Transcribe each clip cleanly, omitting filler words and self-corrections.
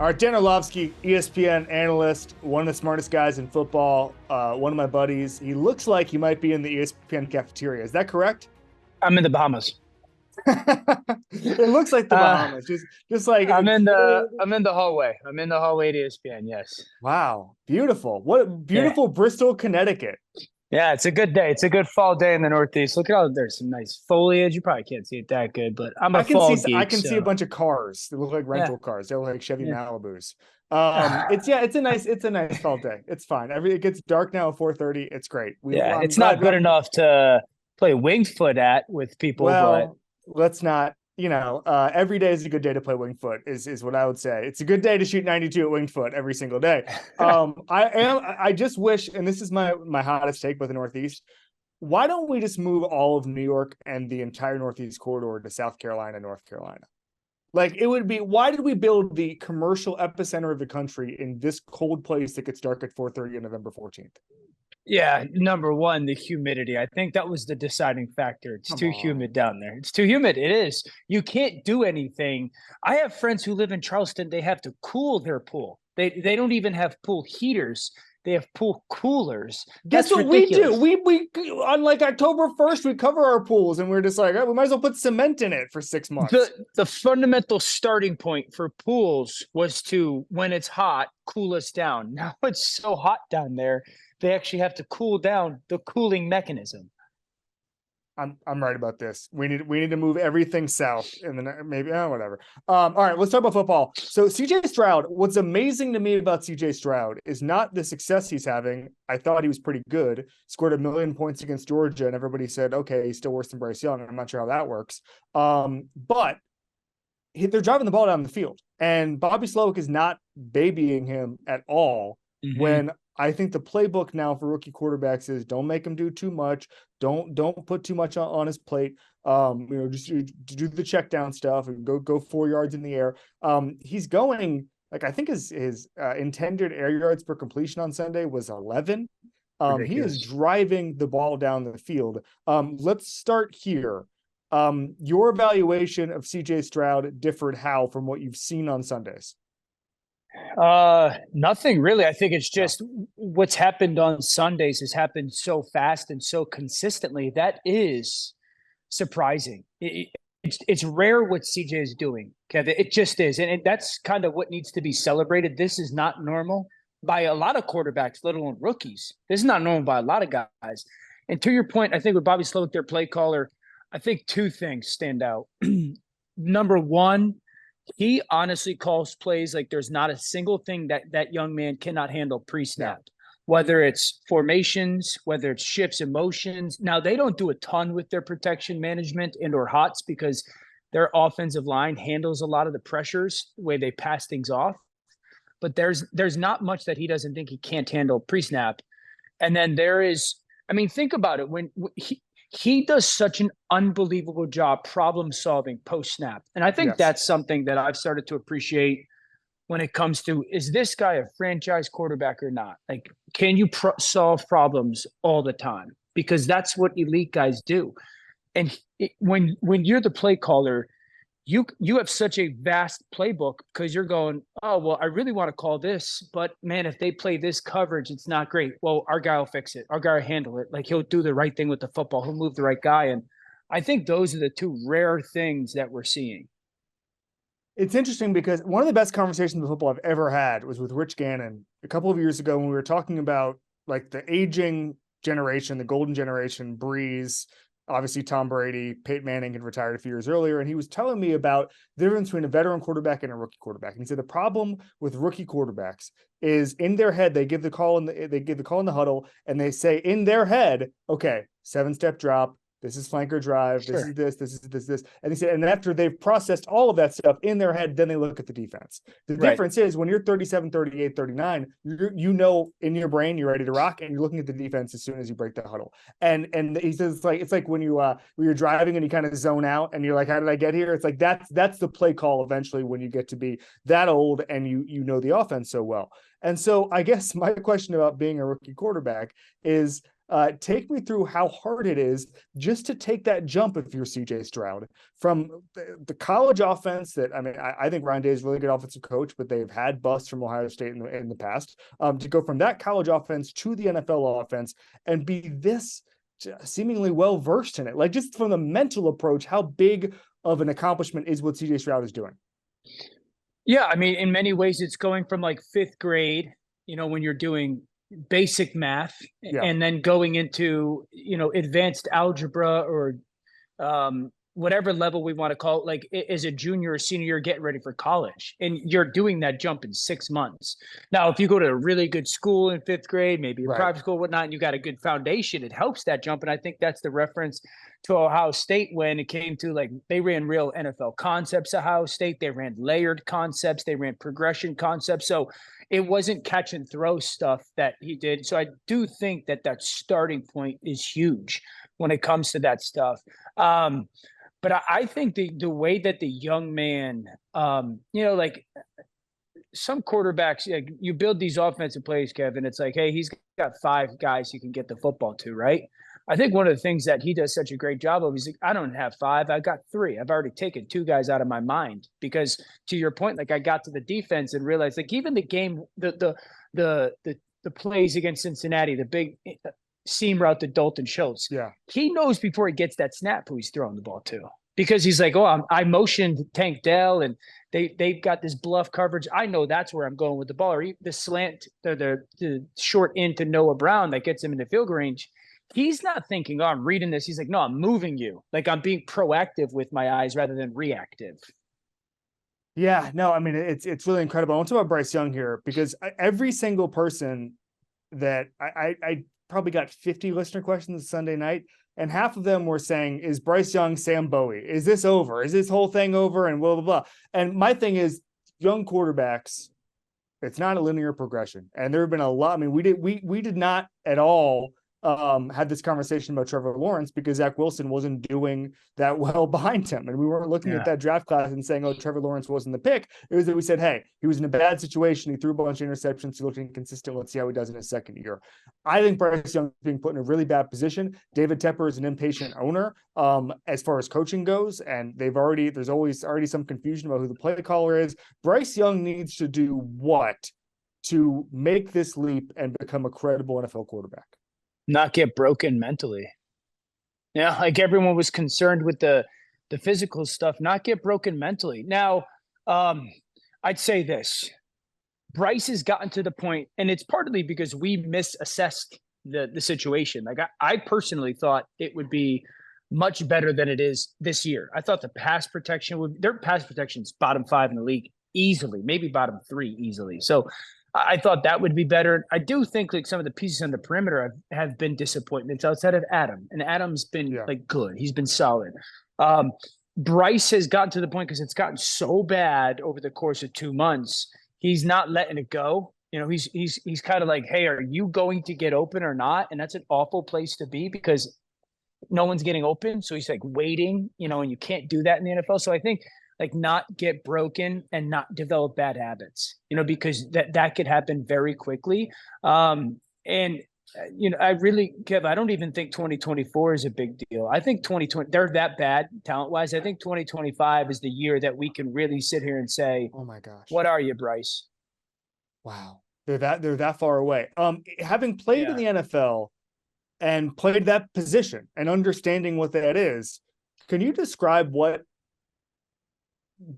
All right, Dan Orlovsky, ESPN analyst, one of the smartest guys in football, one of my buddies. He looks like he might be in the ESPN cafeteria. Is that correct? I'm in the Bahamas. It looks like the Uh, Bahamas. Just like I'm it's in the hallway. I'm in the hallway to ESPN. Yes. wow, beautiful. What Yeah. beautiful Bristol, Connecticut. Yeah. It's a good day. It's a good fall day in the Northeast. Look at all there's some nice foliage. You probably can't see it that good, but I'm a fall I geek, can see a so bunch of cars that look like yeah. rental cars. They look like Chevy Yeah. Malibus. It's a nice fall day. It's fine. It gets dark now at 4:30. It's great. Yeah. I'm It's glad. not good enough to play winged foot at with people, but Well, let's not, every day is a good day to play winged foot is what I would say. It's a good day to shoot 92 at winged foot every single day. I just wish, and this is my hottest take with the Northeast. Why don't we just move all of New York and the entire Northeast corridor to South Carolina, North Carolina? Like it would be, why did we build the commercial epicenter of the country in this cold place that gets dark at 4:30 on November 14th? yeah, number one, the humidity. I think that was the deciding factor. It's Come too on. humid down there. It's too humid. It is. You can't do anything. I have friends who live in Charleston. They have to cool their pool. They don't even have pool heaters. They have pool coolers. Guess That's what we do? ridiculous. We on like October 1st, we cover our pools and we're just like, oh, we might as well put cement in it for 6 months. The fundamental starting point for pools was to, when it's hot, cool us down. Now it's so hot down there, they actually have to cool down the cooling mechanism. I'm right about this. We need to move everything south and then maybe whatever. All right, let's talk about football. So CJ Stroud, what's amazing to me about CJ Stroud is not the success he's having. I thought he was pretty good, scored 1,000,000 points against Georgia, and everybody said, okay, he's still worse than Bryce Young. I'm not sure how that works. But they're driving the ball down the field, and Bobby Slowick is not babying him at all. Mm-hmm. When I think the playbook now for rookie quarterbacks is don't make him do too much, don't put too much on his plate. Just do the check down stuff and go 4 yards in the air. He's going like I think his intended air yards per completion on Sunday was 11. He is Ridiculous. driving the ball down the field. Let's start here. Your evaluation of CJ Stroud differed how from what you've seen on Sundays? Nothing really. I think it's just what's happened on Sundays has happened so fast and so consistently. That is surprising. It's rare what CJ is doing, Kevin. It just is. And that's kind of what needs to be celebrated. This is not normal by a lot of quarterbacks, let alone rookies. This is not normal by a lot of guys. And to your point, I think with Bobby Slowick, their play caller, I think two things stand out. Number one, he honestly calls plays like there's not a single thing that young man cannot handle pre-snap, whether it's formations, whether it's shifts and motions. Now, they don't do a ton with their protection management and or hots because their offensive line handles a lot of the pressures, the way they pass things off. But there's not much that he doesn't think he can't handle pre-snap. And then there is, I mean, think about it. When he does such an unbelievable job problem solving post snap. And I think Yes. that's something that I've started to appreciate when it comes to, is this guy a franchise quarterback or not? Like, can you solve problems all the time? Because that's what elite guys do. And when you're the play caller, you have such a vast playbook because you're going, oh, well, I really want to call this, but man, if they play this coverage, it's not great. Well, our guy will fix it. Our guy will handle it. Like he'll do the right thing with the football. He'll move the right guy. And I think those are the two rare things that we're seeing. It's interesting because one of the best conversations of football I've ever had was with Rich Gannon a couple of years ago when we were talking about like the aging generation, the golden generation, Breeze, obviously Tom Brady, Peyton Manning had retired a few years earlier. And he was telling me about the difference between a veteran quarterback and a rookie quarterback. And he said the problem with rookie quarterbacks is in their head, they give the call in the huddle and they say in their head, okay, 7-step drop. This is flanker drive. Sure. This is this. And they said, and after they've processed all of that stuff in their head, then they look at the defense. The difference is when you're 37, 38, 39, you know in your brain you're ready to rock, and you're looking at the defense as soon as you break the huddle. And he says it's like when you're driving and you kind of zone out and you're like, how did I get here? It's like that's the play call eventually when you get to be that old and you know the offense so well. And so I guess my question about being a rookie quarterback is, Take me through how hard it is just to take that jump if you're CJ Stroud from the college offense that, I mean, I think Ryan Day is a really good offensive coach, but they've had busts from Ohio State in the past, to go from that college offense to the NFL offense and be this seemingly well-versed in it. Like, just from the mental approach, how big of an accomplishment is what CJ Stroud is doing? Yeah, I mean, in many ways, it's going from like fifth grade, when you're doing basic math, and then going into, advanced algebra or whatever level we want to call it, like as a junior or senior year, getting ready for college. And you're doing that jump in 6 months. Now, if you go to a really good school in fifth grade, maybe a private school, whatnot, and you got a good foundation, it helps that jump. And I think that's the reference to Ohio State when it came to, like, they ran real NFL concepts. Ohio State, they ran layered concepts, they ran progression concepts. So it wasn't catch and throw stuff that he did. So I do think that starting point is huge when it comes to that stuff. But I think the way that the young man, like some quarterbacks, like, you build these offensive plays, Kevin, it's like, hey, he's got 5 guys he can get the football to, right? I think one of the things that he does such a great job of is, like, I don't have 5, I've got 3. I've already taken 2 guys out of my mind because, to your point, like, I got to the defense and realized, like, even the game, the plays against Cincinnati, the big seam route to Dalton Schultz. Yeah. He knows before he gets that snap who he's throwing the ball to, because he's like, I motioned Tank Dell and they've got this bluff coverage. I know that's where I'm going with the ball. Or the slant, the short into Noah Brown that gets him in the field range. He's not thinking, I'm reading this. He's like, no, I'm moving you. Like, I'm being proactive with my eyes rather than reactive. Yeah, no, I mean, it's really incredible. I want to talk about Bryce Young here because every single person that I probably got 50 listener questions Sunday night, and half of them were saying, is Bryce Young Sam Bowie? Is this over? Is this whole thing over? And blah, blah, blah. And my thing is, young quarterbacks, it's not a linear progression. And there have been a lot. I mean, we did not at all had this conversation about Trevor Lawrence because Zach Wilson wasn't doing that well behind him. And we weren't looking at that draft class and saying, oh, Trevor Lawrence wasn't the pick. It was that we said, hey, he was in a bad situation. He threw a bunch of interceptions. He looked inconsistent. Let's see how he does in his second year. I think Bryce Young is being put in a really bad position. David Tepper is an impatient owner as far as coaching goes. And there's always some confusion about who the play caller is. Bryce Young needs to do what to make this leap and become a credible NFL quarterback? Not get broken mentally. Yeah, like everyone was concerned with the physical stuff, not get broken mentally. Now, I'd say this. Bryce has gotten to the point, and it's partly because we misassessed the situation. Like, I personally thought it would be much better than it is this year. I thought their pass protection's bottom 5 in the league easily, maybe bottom 3 easily. So I thought that would be better. I do think, like, some of the pieces on the perimeter have been disappointments outside of Adam. And Adam's been like good. He's been solid. Bryce has gotten to the point, because it's gotten so bad over the course of 2 months. He's not letting it go. He's kind of like, hey, are you going to get open or not? And that's an awful place to be because no one's getting open. So he's like waiting, and you can't do that in the NFL. So I think, like, not get broken and not develop bad habits, because that could happen very quickly. I really, Kev, I don't even think 2024 is a big deal. I think 2020, they're that bad talent wise. I think 2025 is the year that we can really sit here and say, oh my gosh, what are you, Bryce? Wow. They're that far away. Having played in the NFL and played that position and understanding what that is, can you describe what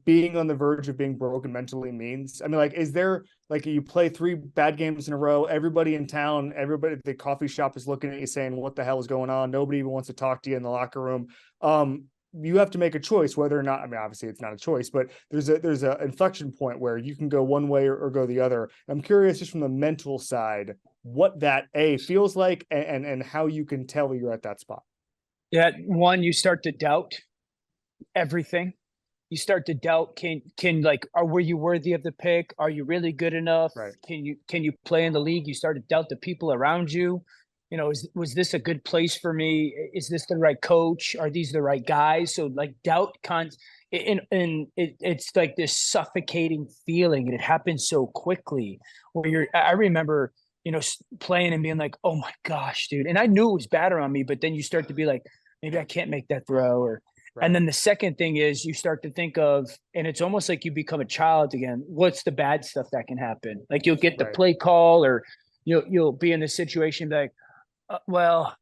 being on the verge of being broken mentally means? I mean, like, is there, like, you play 3 bad games in a row, everybody in town, everybody at the coffee shop is looking at you saying, what the hell is going on? Nobody even wants to talk to you in the locker room. You have to make a choice whether or not, I mean, obviously it's not a choice, but there's a inflection point where you can go one way or go the other. I'm curious, just from the mental side, what that feels like and how you can tell you're at that spot. Yeah. One, you start to doubt everything. You start to doubt, were you worthy of the pick? Are you really good enough? Right. Can you play in the league? You start to doubt the people around you. Was this a good place for me? Is this the right coach? Are these the right guys? So, like, doubt it's like this suffocating feeling, and it happens so quickly. I remember playing and being like, oh my gosh, dude. And I knew it was bad on me, but then you start to be like, maybe I can't make that throw. And then the second thing is you start to think of, and it's almost like you become a child again. What's the bad stuff that can happen? Like you'll get the play call, or you'll be in a situation like, well,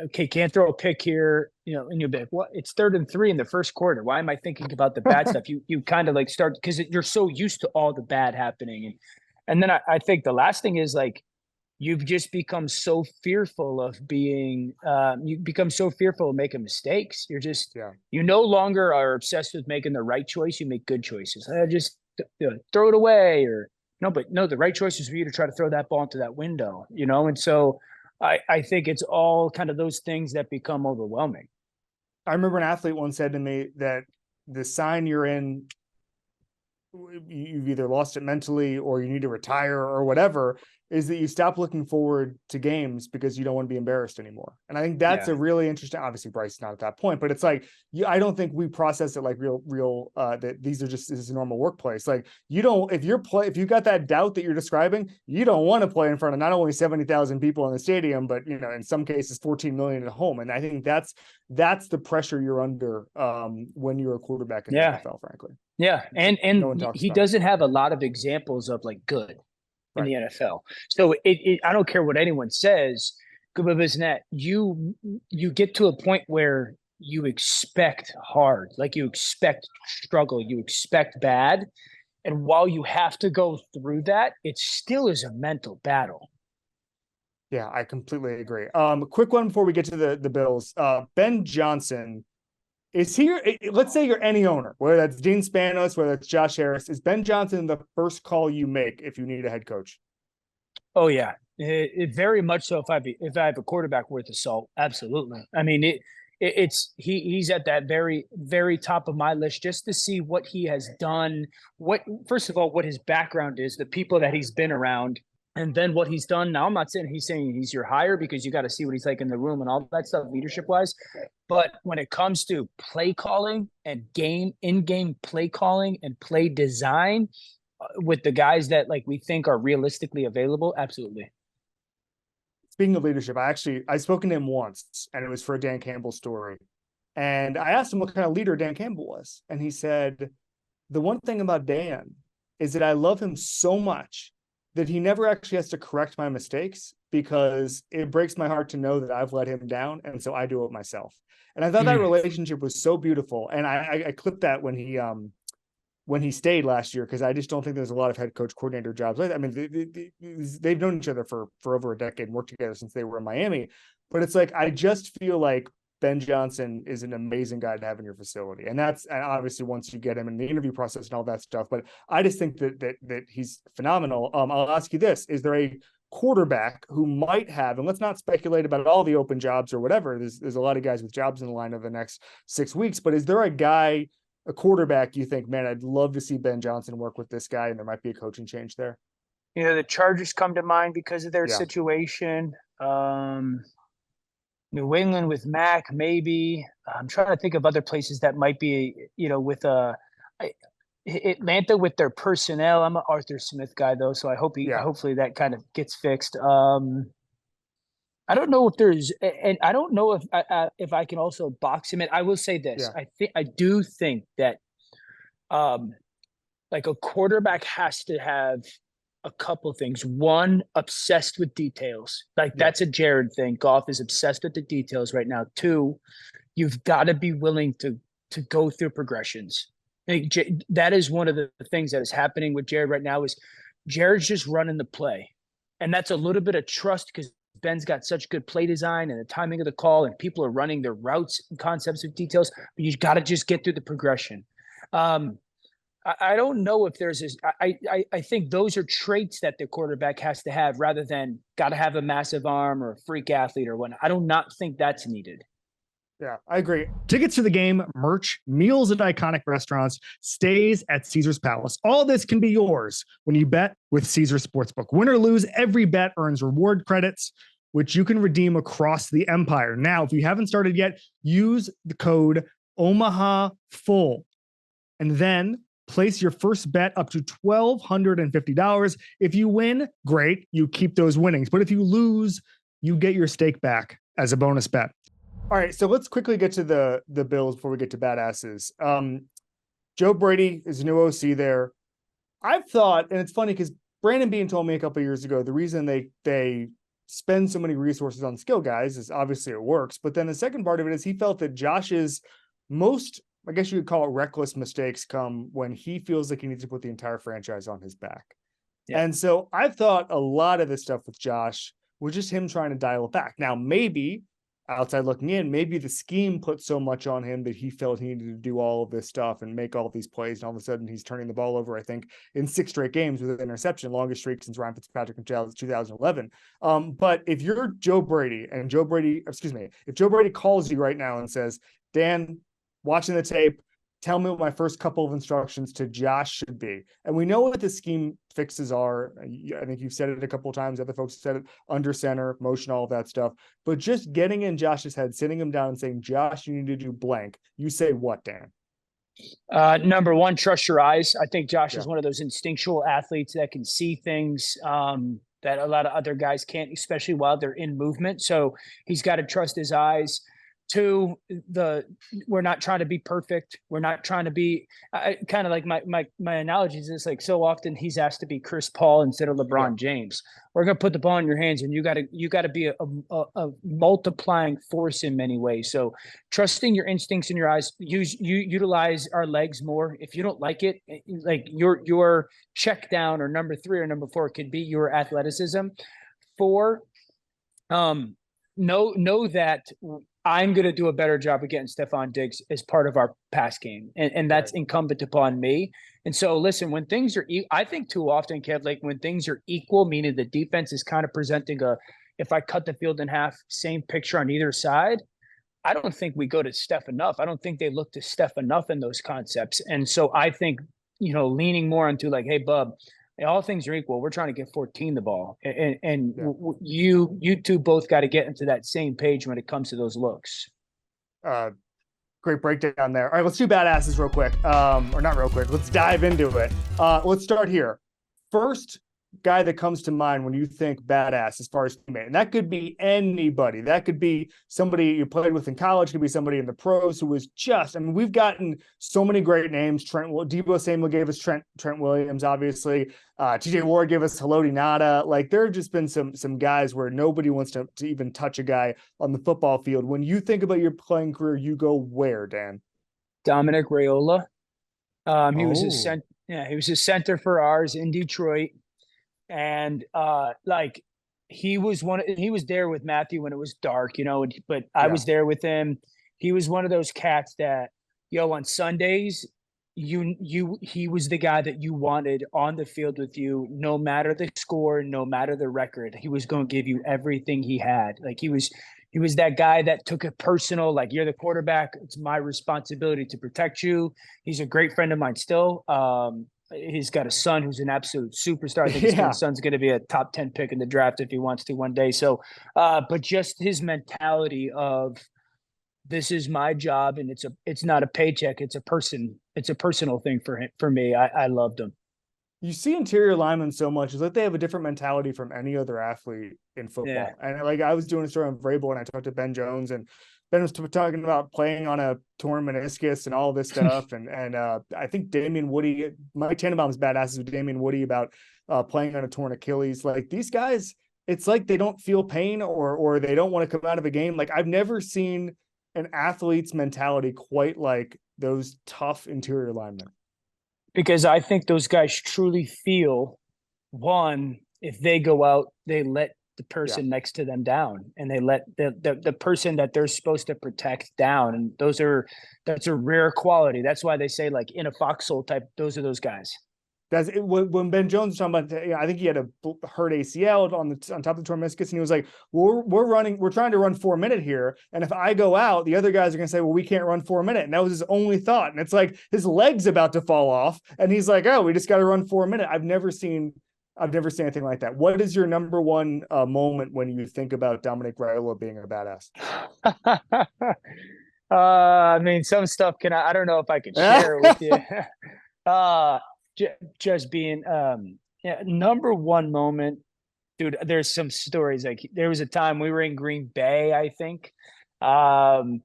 okay, can't throw a pick here, and you'll be like, what? It's 3rd and 3 in the first quarter. Why am I thinking about the bad stuff? You kind of like start, because you're so used to all the bad happening. And then I think the last thing is like, you've just become so fearful of being, you become so fearful of making mistakes. You're just, you no longer are obsessed with making the right choice. You make good choices. Just throw it away, or no, the right choice is for you to try to throw that ball into that window, And so I think it's all kind of those things that become overwhelming. I remember an athlete once said to me that the sign you've either lost it mentally or you need to retire or whatever, is that you stop looking forward to games because you don't want to be embarrassed anymore. And I think that's a really interesting, obviously Bryce is not at that point, but it's like, I don't think we process it like real, that this is a normal workplace. Like if you got that doubt that you're describing, you don't want to play in front of not only 70,000 people in the stadium, but in some cases 14 million at home. And I think that's the pressure you're under when you're a quarterback in the NFL, frankly. Yeah. And he doesn't have a lot of examples of like good in the NFL. So I don't care what anyone says, you get to a point where you expect hard, like you expect struggle, you expect bad. And while you have to go through that, it still is a mental battle. Yeah, I completely agree. Quick one before we get to the Bills. Ben Johnson, is he, let's say you're any owner, whether that's Dean Spanos, whether it's Josh Harris, is Ben Johnson the first call you make if you need a head coach? Oh yeah, it very much so. If I have a quarterback worth of salt, absolutely. I mean, he's at that very, very top of my list, just to see what he has done. First of all, what his background is, the people that he's been around, and then what he's done. Now, I'm not saying he's your hire, because you got to see what he's like in the room and all that stuff, leadership wise. But when it comes to play calling and in-game play calling and play design, with the guys that like we think are realistically available, absolutely. Speaking of leadership, I spoken to him once, and it was for a Dan Campbell story. And I asked him what kind of leader Dan Campbell was. And he said, the one thing about Dan is that I love him so much that he never actually has to correct my mistakes, because it breaks my heart to know that I've let him down. And so I do it myself. And I thought that relationship was so beautiful. And I clipped that when he stayed last year, because I just don't think there's a lot of head coach coordinator jobs. I mean, they've known each other for over a decade and worked together since they were in Miami. But it's like, I just feel like Ben Johnson is an amazing guy to have in your facility. And obviously once you get him in the interview process and all that stuff, but I just think that he's phenomenal. I'll ask you this: is there a quarterback who might have, and let's not speculate about all the open jobs or whatever, there's a lot of guys with jobs in the line over the next 6 weeks, but is there a quarterback you think, man, I'd love to see Ben Johnson work with this guy, and there might be a coaching change there? The Chargers come to mind because of their situation. New England with Mac, maybe. I'm trying to think of other places that might be, with Atlanta with their personnel. I'm an Arthur Smith guy though, so hopefully that kind of gets fixed. I don't know if there's, and I don't know if I can also box him in. I will say this: I do think that, like a quarterback has to have a couple things. One, obsessed with details. Like that's a Jared thing. Goff is obsessed with the details right now. Two, you've got to be willing to go through progressions. Like, that is one of the things that is happening with Jared right now. Is Jared's just running the play, and that's a little bit of trust, because Ben's got such good play design and the timing of the call, and people are running their routes and concepts with details, but you got to just get through the progression. I don't know if there's this. I think those are traits that the quarterback has to have, rather than got to have a massive arm or a freak athlete or whatnot. I do not think that's needed. Yeah, I agree. Tickets to the game, merch, meals at iconic restaurants, stays at Caesar's Palace. All this can be yours when you bet with Caesars Sportsbook. Win or lose, every bet earns reward credits, which you can redeem across the empire. Now, if you haven't started yet, use the code OMAHAFULL. And then Place your first bet up to $1,250. If you win, great, you keep those winnings. But if you lose, you get your stake back as a bonus bet. All right, so let's quickly get to the Bills before we get to badasses. Joe Brady is new OC there. I've thought, and it's funny because Brandon Beane told me a couple of years ago, the reason they spend so many resources on skill guys is obviously it works. But then the second part of it is he felt that Josh's most, I guess you could call it reckless mistakes, come when he feels like he needs to put the entire franchise on his back. Yeah. And so I've thought a lot of this stuff with Josh was just him trying to dial it back. Now, maybe outside looking in, maybe the scheme put so much on him that he felt he needed to do all of this stuff and make all of these plays. And all of a sudden he's turning the ball over, I think, in 6 straight games with an interception, longest streak since Ryan Fitzpatrick in 2011. But if you're Joe Brady and if Joe Brady calls you right now and says, Dan, watching the tape, tell me what my first couple of instructions to Josh should be. And we know what the scheme fixes are. I think you've said it a couple of times. Other folks have said it: under center, motion, all of that stuff. But just getting in Josh's head, sitting him down and saying, Josh, you need to do blank. You say what, Dan? Number one, trust your eyes. I think Josh is one of those instinctual athletes that can see things that a lot of other guys can't, especially while they're in movement. So he's got to trust his eyes. 2, we're not trying to be perfect. We're not trying to be kind of like my analogy is this, like, so often he's asked to be Chris Paul instead of LeBron James. We're going to put the ball in your hands and you got to be a multiplying force in many ways. So trusting your instincts and your eyes, utilize our legs more. If you don't like it, like your check down or number 3 or number 4 could be your athleticism. 4, know that I'm going to do a better job of getting Stephon Diggs as part of our pass game. And that's incumbent upon me. And so, listen, when things are, I think too often, Kev, like when things are equal, meaning the defense is kind of presenting if I cut the field in half, same picture on either side, I don't think we go to Steph enough. I don't think they look to Steph enough in those concepts. And so I think, leaning more into like, hey, bub, all things are equal. We're trying to get 14 the ball. And you two both got to get into that same page when it comes to those looks. Great breakdown there. All right, let's do badasses real quick. Or not real quick. Let's dive into it. Let's start here. First guy that comes to mind when you think badass as far as teammate, and that could be anybody. That could be somebody you played with in college, could be somebody in the pros who was just, I mean, we've gotten so many great names. Deebo Samuel gave us Trent Williams, obviously. TJ Ward gave us Haloti Ngata. Like, there have just been some guys where nobody wants to even touch a guy on the football field. When you think about your playing career, you go where, Dan? Dominic Raiola. He was a center for ours in Detroit. And he was there with Matthew when it was dark, but I was there with him. He was one of those cats that, on Sundays, he was the guy that you wanted on the field with you, no matter the score, no matter the record. He was going to give you everything he had. Like, he was that guy that took it personal. Like, you're the quarterback. It's my responsibility to protect you. He's a great friend of mine still. He's got a son who's an absolute superstar. I think his son's going to be a top 10 pick in the draft if he wants to one day. So, but just his mentality of, this is my job, and it's not a paycheck. It's a personal thing for me. I loved him. You see interior linemen so much is that they have a different mentality from any other athlete in football. Yeah. And like, I was doing a story on Vrabel and I talked to Ben Jones, and Ben was talking about playing on a torn meniscus and all this stuff. and I think Damian Woody, Mike Tannenbaum's badasses with Damian Woody about playing on a torn Achilles. Like, these guys, it's like they don't feel pain or they don't want to come out of a game. Like, I've never seen an athlete's mentality quite like those tough interior linemen. Because I think those guys truly feel, one, if they go out, they let the person next to them down, and they let the person that they're supposed to protect down. And that's a rare quality. That's why they say, like, in a foxhole type, those are those guys. That's it. When Ben Jones was talking about, I think he had a hurt ACL on top of the torn meniscus, and he was like, we're trying to run 4 minute here. And if I go out, the other guys are going to say, well, we can't run 4 minute. And that was his only thought. And it's like his leg's about to fall off. And he's like, oh, we just got to run 4 minute. I've never seen anything like that. What is your number one moment when you think about Dominic Raiola being a badass? I mean, some stuff I don't know if I can share with you. Uh, just being yeah, number one moment, dude. There's some stories. Like there was a time we were in Green Bay, I think, and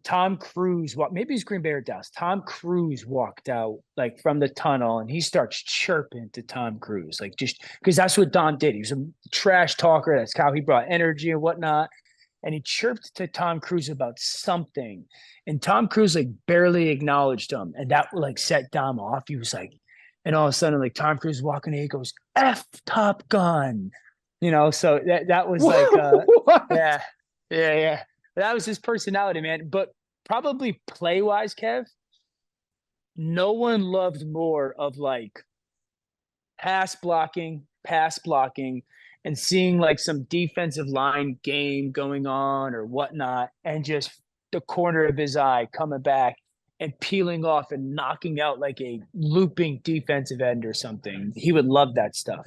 Tom Cruise, maybe it's Green Bay or Dallas. Tom Cruise walked out like from the tunnel, and he starts chirping to Tom Cruise, like just because that's what Don did. He was a trash talker. That's how he brought energy and whatnot. And he chirped to Tom Cruise about something, and Tom Cruise like barely acknowledged him, and that like set Dom off. He was like, and all of a sudden, like Tom Cruise walking in, he goes, "F Top Gun," So that was like, yeah, yeah, yeah. That was his personality, man. But probably play wise, Kev, no one loved more of like pass blocking, and seeing like some defensive line game going on or whatnot, and just the corner of his eye coming back and peeling off and knocking out like a looping defensive end or something. He would love that stuff.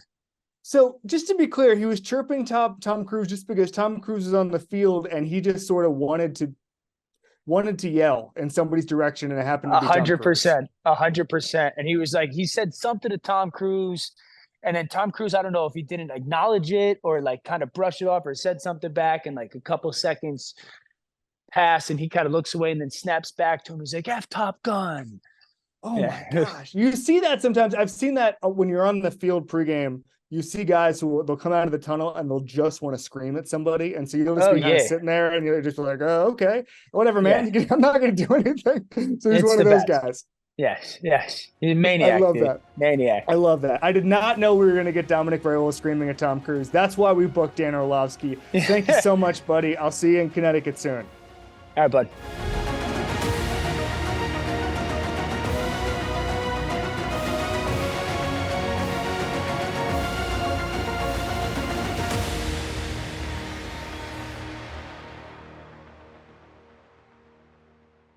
So just to be clear, he was chirping Tom Cruise just because Tom Cruise is on the field and he just sort of wanted to yell in somebody's direction, and it happened to be 100%, 100%. And he was like, he said something to Tom Cruise, and then Tom Cruise, I don't know if he didn't acknowledge it or like kind of brush it off or said something back, and like a couple seconds pass, and he kind of looks away and then snaps back to him. He's like, "F Top Gun." Oh my gosh. You see that sometimes. I've seen that when you're on the field pregame. You see guys who they'll come out of the tunnel and they'll just want to scream at somebody. And so you'll just be kind of sitting there and you're just like, "Oh, okay, whatever, man. Yeah. I'm not going to do anything." So he's one of those guys. Yes. He's a maniac. I love that. Maniac. I love that. I did not know we were going to get Dominic Raiola screaming at Tom Cruise. That's why we booked Dan Orlovsky. Thank you so much, buddy. I'll see you in Connecticut soon. All right, bud.